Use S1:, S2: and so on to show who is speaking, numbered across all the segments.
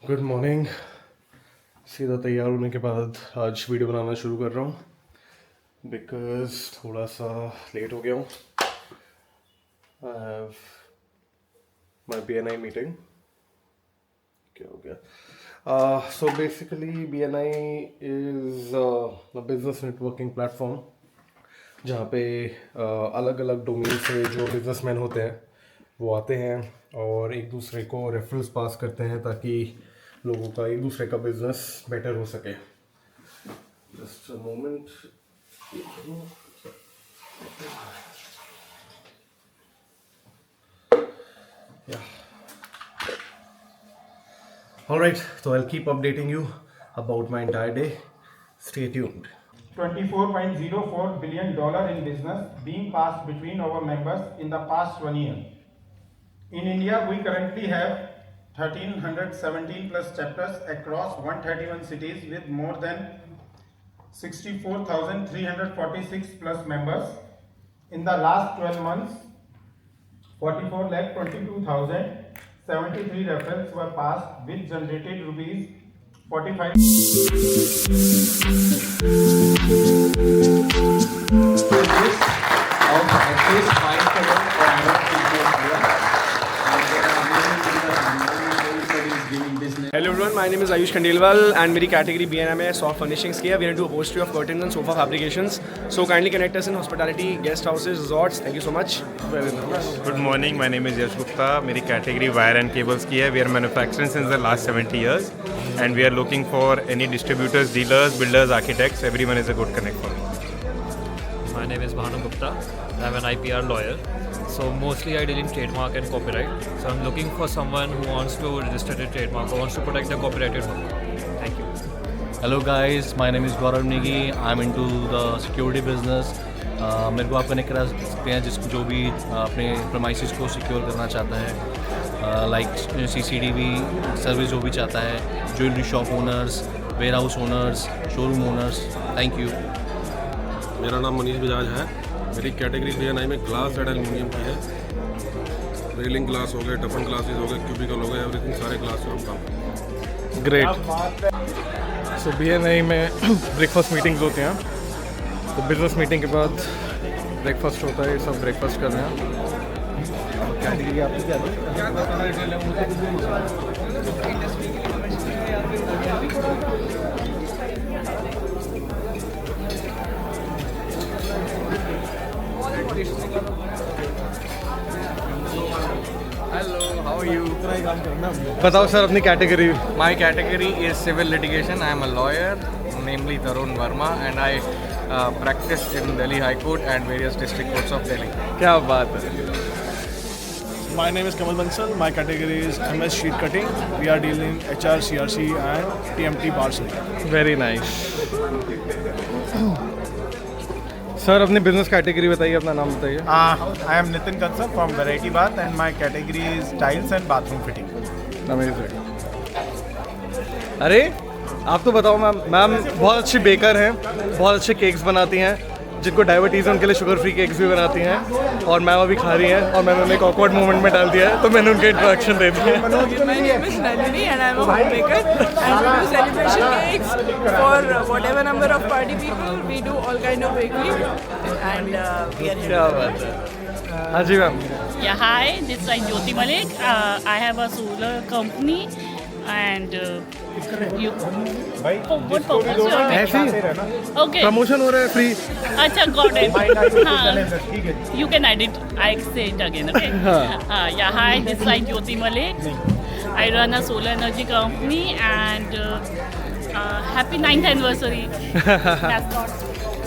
S1: Good morning. सीधा तैयार होने के बाद आज वीडियो बनाना शुरू कर रहा हूँ बिकॉज थोड़ा सा लेट हो गया हूँ। I have my BNI meeting. क्या हो गया? So basically BNI is a business networking platform जहाँ पे अलग अलग डोमेन से जो बिजनेसमैन होते हैं वो आते हैं और एक दूसरे को रेफरल्स पास करते हैं ताकि लोगों का एक दूसरे का बिजनेस बेटर हो सके। Just a moment. Alright, so I'll keep updating you about my entire day. Stay tuned.
S2: $24.04 billion in business being passed between our members in the past 1 year. In India, we currently have 1317 plus chapters across 131 cities with more than 64,346 plus members. In the last 12 months, 44,22,073 referrals were passed, which generated rupees 45
S3: of at least 5 crore or more people here. And there are many everybody is giving business.
S4: Hello everyone, my name is Ayush Khandelwal and मेरी category BNI में soft furnishings की है. We are into upholstery of curtains and sofa fabrications. So kindly connect us in hospitality, guest houses, resorts. Thank you so much.
S5: Good morning, my name is Yash Gupta. मेरी category wire and cables की है. We are manufacturing since the last 70 years and we are looking for any distributors, dealers, builders, architects. Everyone is a good connect for me.
S6: My name is Bhanu Gupta. I'm an IPR lawyer. So mostly I deal in trademark and copyright. So I'm looking for someone who wants to register a trademark or wants to protect the copyrighted work. Thank you.
S7: Hello guys, my name is Gaurav Negi. I'm into the security business. मेरे को आप connect करा सकते हैं जो भी अपने premises को सिक्योर करना चाहता है, लाइक CCTV सर्विस जो भी चाहता है, jewellery shop owners, warehouse owners, showroom owners. Thank you.
S8: मेरा नाम मनीष बजाज है. मेरी कैटेगरी BNI में ग्लास एंड एल्यूमिनियम की है. रेलिंग ग्लास हो गए, टफन ग्लासेस हो गए, क्यूबिकल हो गए, एवरीथिंग सारे ग्लास से हम काम करते हैं.
S1: ग्रेट. सो BNI में ब्रेकफास्ट मीटिंग्स होते हैं, तो बिजनेस मीटिंग के बाद ब्रेकफास्ट होता है. सब ब्रेकफास्ट कर रहे हैं. कैटेगरी आपकी क्या है?
S9: Hello, how are you?
S1: बताओ सर अपनी category.
S9: My category is civil litigation. I am a lawyer, namely Tarun Verma, and I practice in Delhi High Court and various district courts of Delhi.
S1: क्या बात है.
S10: My name is Kamal Bansal. My category is MS Sheet Cutting. We are dealing HR, CRC and TMT parcel.
S1: Very nice. Sir अपनी business category बताइए, अपना नाम बताइए.
S2: I am Nitin Kansal from Variety Bath and my category is tiles and bathroom fitting.
S1: Amazing. अरे आप तो बताओ ma'am. Ma'am बहुत अच्छी बेकर हैं, बहुत अच्छे केक्स बनाती हैं. जिनको डायबिटीज़ है उनके लिए शुगर फ्री केक्स भी बनाती हैं. और मैम अभी खा रही हैं और मैंने उन्हें एक ऑकवर्ड मोमेंट में डाल दिया है, तो मैंने उनके इंट्रोडक्शन दे दिया.
S11: My name is Nandini and I am a homemaker and we do celebration cakes for whatever number of party people. We do all kind of bakery and we are here.
S1: क्या बात है. हाँ जी ma'am.
S12: Yeah, hi, this is Jyoti Malik. I have a solar company and you what purpose you are
S1: ऐसे ही
S12: okay
S1: promotion हो रहा है free.
S12: अच्छा got it. You can edit. I say it again, okay? Yeah, hi, this is Jyoti Malik. I run a solar energy company and happy 9th anniversary. That's all.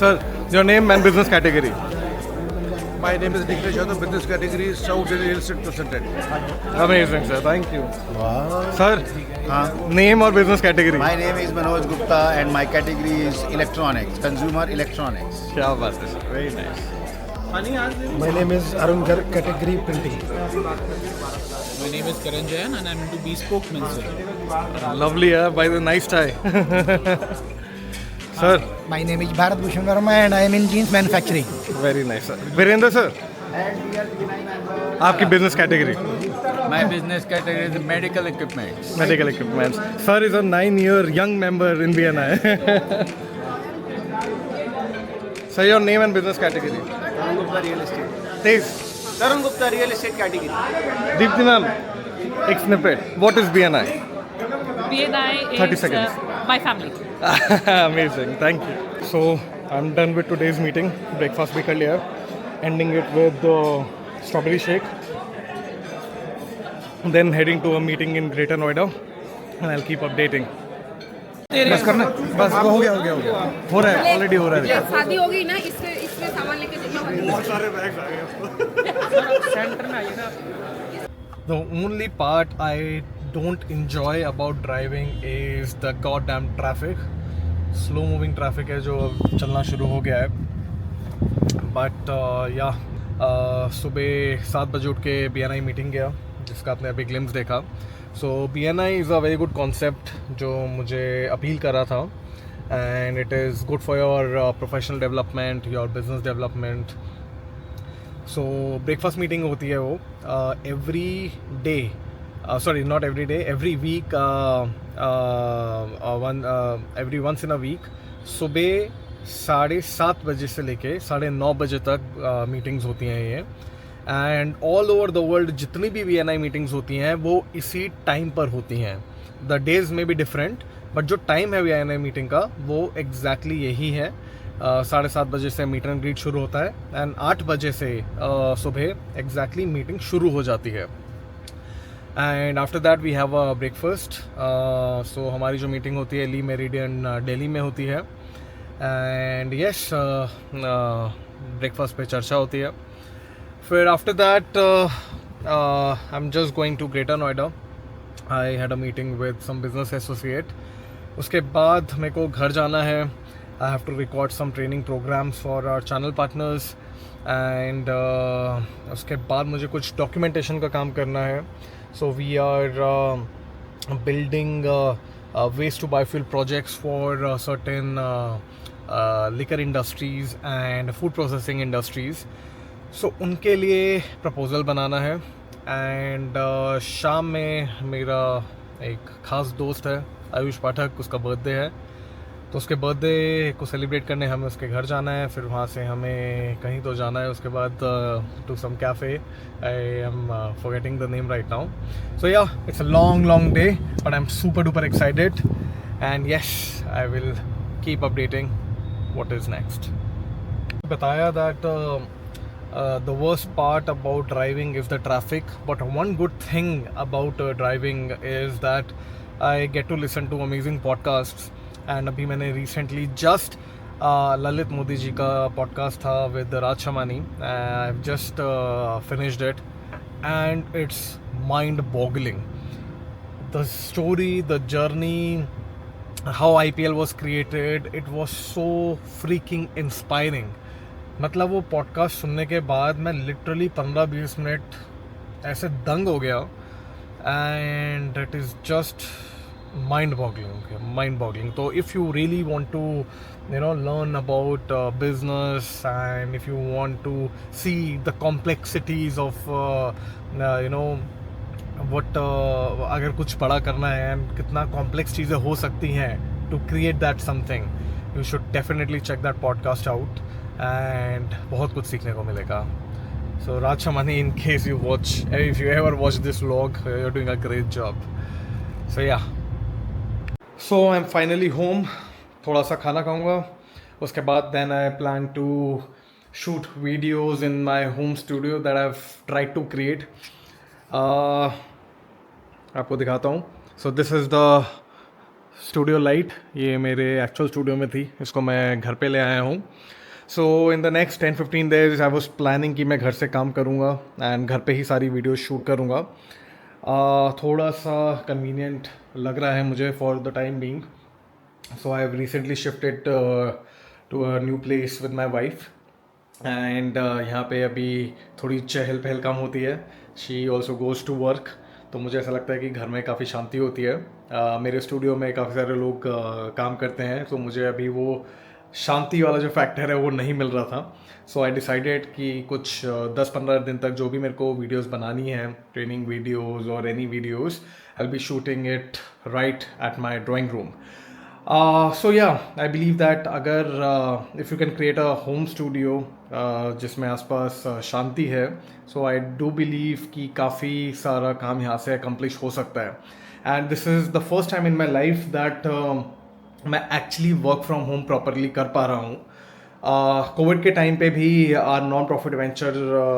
S1: Sir your name and business category.
S10: My name is Niklesh Yadav. Business category is South Delhi Real Estate Percentage.
S1: Amazing sir, thank you. Sir name और business category.
S2: My name is Manoj Gupta and my category is electronics, consumer electronics.
S1: क्या बात है sir. Very nice.
S10: My name is Arun Garg. Category printing.
S6: My name is Karan Jain and I'm into bespoke menswear.
S1: Lovely है by the nice tie. Sir
S10: My name is Bharat Bhushan Verma and I am in jeans manufacturing.
S1: Very nice sir. Virendra sir आपकी business category.
S3: My business category is medical equipment.
S1: Medical equipment. Sir is a 9-year young member in BNI. Sir, your name and business category.
S4: Tarun Gupta Real Estate.
S1: Please.
S4: Tarun Gupta Real Estate category.
S1: Deepti ma'am, एक snippet. What is BNI?
S12: BNI
S1: 30
S12: is
S1: seconds.
S12: my family.
S1: Amazing, thank you. So I'm done with today's meeting. Breakfast भी कर लिया, ending it with strawberry shake. Then heading to a meeting in Greater Noida, and I'll keep updating. बस करना, बस हो गया हो रहा है, ऑलरेडी हो रहा है.
S11: शादी हो गई ना, इसमें सामान लेके जाइए.
S1: बहुत सारे बैग्स आ गए. सेंटर में आइए ना. The only part I don't enjoy about driving is the goddamn traffic. Slow moving traffic है जो अब चलना शुरू हो गया है. But सुबह 7 बजे उठ के BNI मीटिंग गया, जिसका आपने अभी ग्लिम्स देखा. So BNI is a very good concept जो मुझे अपील कर रहा था, and it is good for your professional development, your business development. So breakfast meeting होती है वो every day, sorry not every day, every week, every once in a week. सुबह 7:30 बजे से लेके 9:30 बजे तक मीटिंग्स होती हैं ये. And all over the world जितनी भी BNI मीटिंग्स होती हैं वो इसी टाइम पर होती हैं. द डेज में भी डिफरेंट, बट जो टाइम है BNI मीटिंग का वो एग्जैक्टली यही है. 7:30 बजे से मीट एंड ग्रीट शुरू होता है, एंड 8 बजे से सुबह एग्जैक्टली मीटिंग शुरू हो जाती है. And after that we have a breakfast. So हमारी जो मीटिंग होती है ली मेरिडियन दिल्ली में होती है. एंड यस, ब्रेकफास्ट पे चर्चा होती है. फिर after that I am just going to Greater Noida. I had a meeting with some business associate. उसके बाद मेरे को घर जाना है. I have to record some training programmes for our channel partners. And उसके बाद मुझे कुछ डॉक्यूमेंटेशन का काम करना है. So we are building waste to biofuel projects for certain liquor industries and food processing industries. So उनके लिए प्रपोज़ल बनाना है. एंड शाम में मेरा एक ख़ास दोस्त है आयुष पाठक, उसका बर्थडे है, तो उसके बर्थडे को सेलिब्रेट करने हमें उसके घर जाना है. फिर वहाँ से हमें कहीं तो जाना है. उसके बाद to some cafe. I am forgetting the name right now. So yeah, it's a long day, but I am super duper excited. And yes, I will keep updating what is next. बताया that the worst part about driving is the traffic, but one good thing about driving is that I get to listen to amazing podcasts. And अभी मैंने recently just Lalit Modi ji का podcast था with Raj Shamani. I have just finished it and it's mind boggling. The story, the journey, how IPL was created, it was so freaking inspiring. मतलब वो podcast सुनने के बाद मैं लिटरली 15-20 मिनट ऐसे दंग हो गया. And it is just mind boggling. So if you really want to learn about business, and if you want to see the complexities of what अगर कुछ बड़ा करना है and कितना complex चीज़ें हो सकती हैं to create that something, you should definitely check that podcast out, and बहुत कुछ सीखने को मिलेगा. So Raj Shamani, in case you watch, if you ever watch this vlog, you're doing a great job. So yeah. So I'm finally home. थोड़ा सा खाना खाऊंगा. उसके बाद then I plan to shoot videos in my home studio that I've tried to create. आपको दिखाता हूँ. So this is the studio light. ये मेरे actual studio में थी. इसको मैं घर पे ले आया हूँ. So in the next 10-15 days I was planning कि मैं घर से काम करूँगा and घर पे ही सारी वीडियोस शूट करूँगा. थोड़ा सा कन्वीनियंट लग रहा है मुझे for the time being. So I have recently shifted to a new place with my wife. And यहाँ पे अभी थोड़ी चहल पहल कम होती है. She also goes to work. तो मुझे ऐसा लगता है कि घर में काफ़ी शांति होती है. मेरे स्टूडियो में काफ़ी सारे लोग काम करते हैं, तो मुझे अभी वो शांति वाला जो फैक्टर है वो नहीं मिल रहा था. सो आई डिसाइडेड कि कुछ 10-15 दिन तक जो भी मेरे को वीडियोस बनानी है, ट्रेनिंग वीडियोस और any videos, I will be shooting it right at my drawing room. So yeah I believe that अगर if you can create a home studio जिसमें आसपास शांति है, सो आई डू बिलीव कि काफ़ी सारा काम यहाँ से अकम्प्लिश हो सकता है. And this is the first time in my life that मैं actually work from home properly कर पा रहा हूँ. कोविड के टाइम पे भी our non profit venture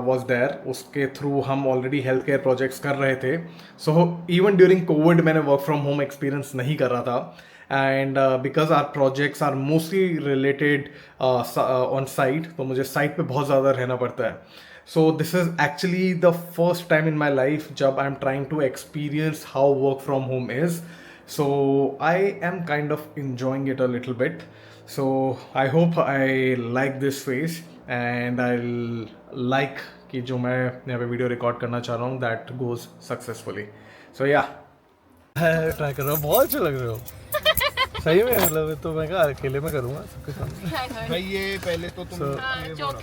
S1: was there, उसके थ्रू हम ऑलरेडी हेल्थ केयर प्रोजेक्ट्स कर रहे थे. सो इवन ड्यूरिंग कोविड मैंने वर्क फ्रॉम होम एक्सपीरियंस नहीं कर रहा था. And because our projects are mostly related on site, तो मुझे साइट पे बहुत ज़्यादा रहना पड़ता है. So this is actually the first time in my life जब I am trying to experience how work from home is. So I am kind of enjoying it a little bit. So I hope I like this phase and I'll like कि जो मैं यहाँ पे video record करना चाह रहा हूँ that goes successfully. So yeah.
S10: Try कर रहा हूँ, बहुत अच्छे लग रहे हो. सही में, मतलब तो मैं कहा अकेले में करूँगा सबके सामने.
S2: भाई ये पहले तो तुम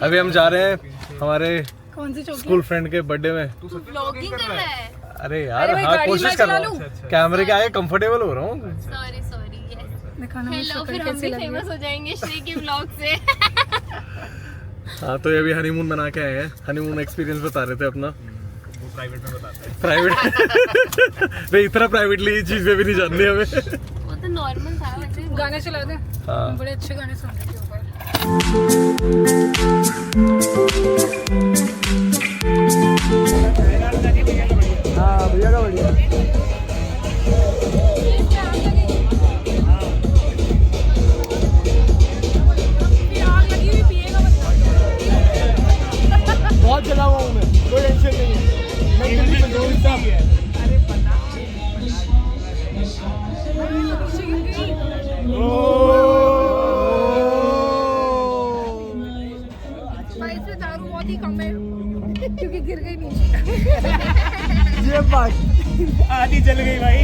S10: अभी हम जा रहे हैं हमारे स्कूल फ्रेंड के बर्थडे में.
S11: व्लॉगिंग कर रहा है.
S10: अरे यार हाँ, कोशिश कर रहा हूँ, कैमरे के आगे कंफर्टेबल हो रहा हूँ.
S11: सॉरी हेलो, फिर हम भी फेमस हो जाएंगे श्री के व्लॉग से.
S10: हाँ, तो ये अभी हनीमून बना के आए हैं. हनीमून एक्सपीरियंस बता रहे थे अपना.
S2: वो प्राइवेट में बताते हैं.
S10: प्राइवेट भाई, इतना प्राइवेटली ये चीज़ें भी नहीं जाननी हमें.
S11: वो तो नॉर्मल था. गाने चला दे.
S10: हाँ,
S11: बड़े अच्छे गाने सुन रहे थे ऊपर.
S10: हाँ भैया का बढ़िया. बहुत जला हुआ हूँ मैं, कोई टेंशन नहीं है. मैं दिल्ली में दो हिस्सा. अरे पता.
S11: भाई इसमें दारू बहुत ही कम है क्योंकि गिर गई नीचे.
S10: ये बात आधी जल गई भाई.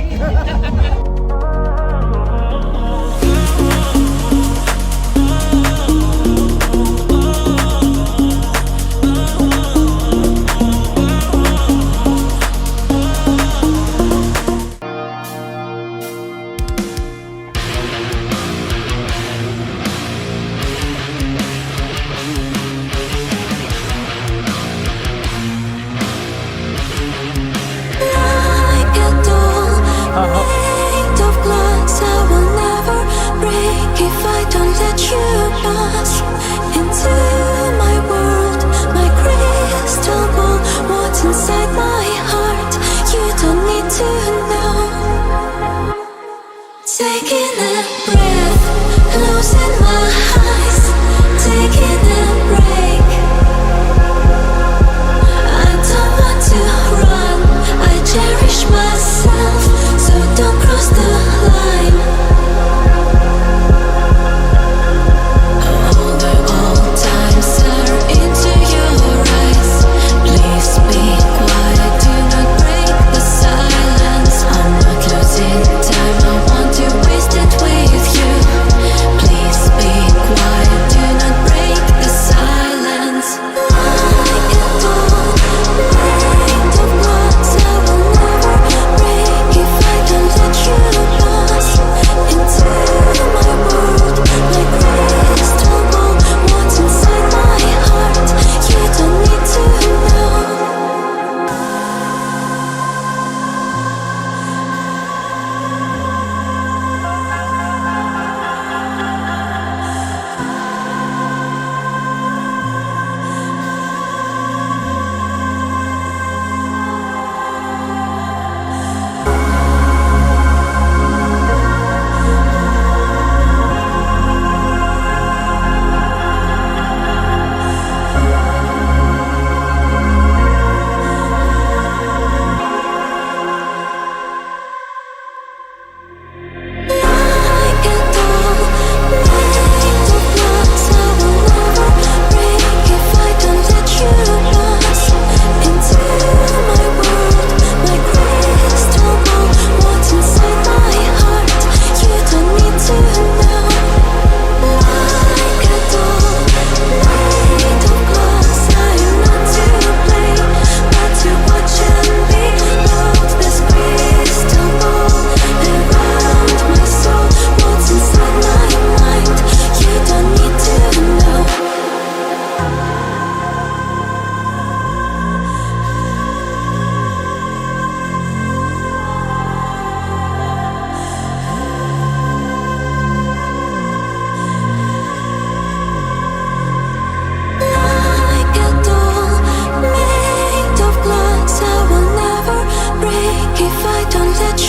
S13: Taking a breath, closing my eyes, taking a break. I don't want to run, I cherish myself, so don't cross the line. All the old times stare into your eyes. Please be quiet, do not break the silence. I'm not losing time, I want to waste it with you. Please be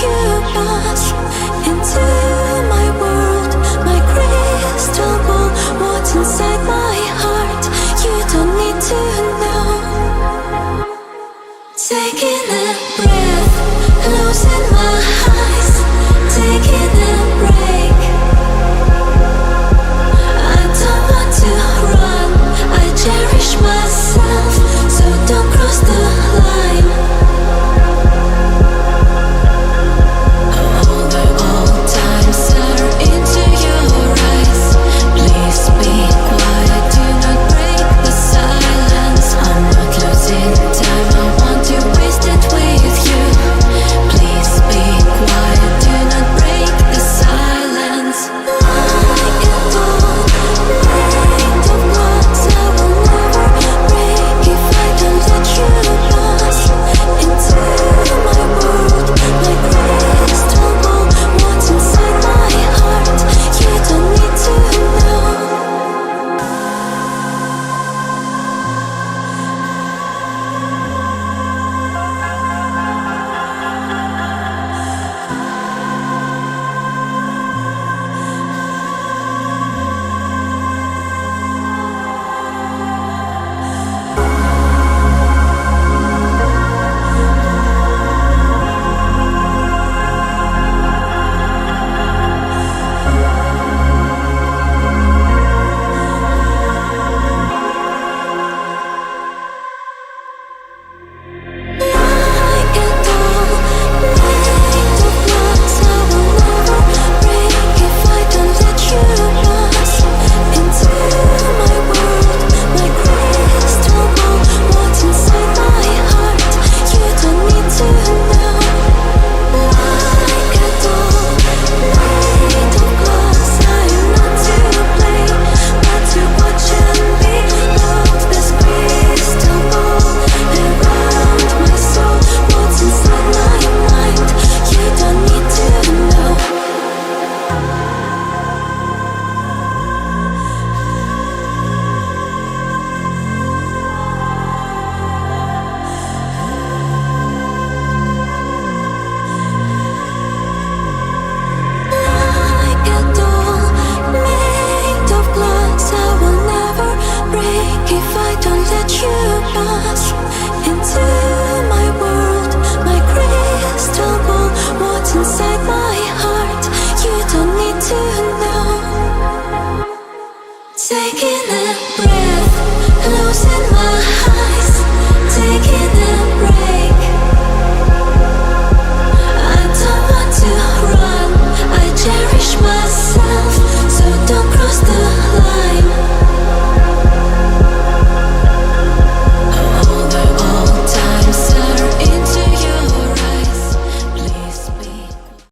S13: you.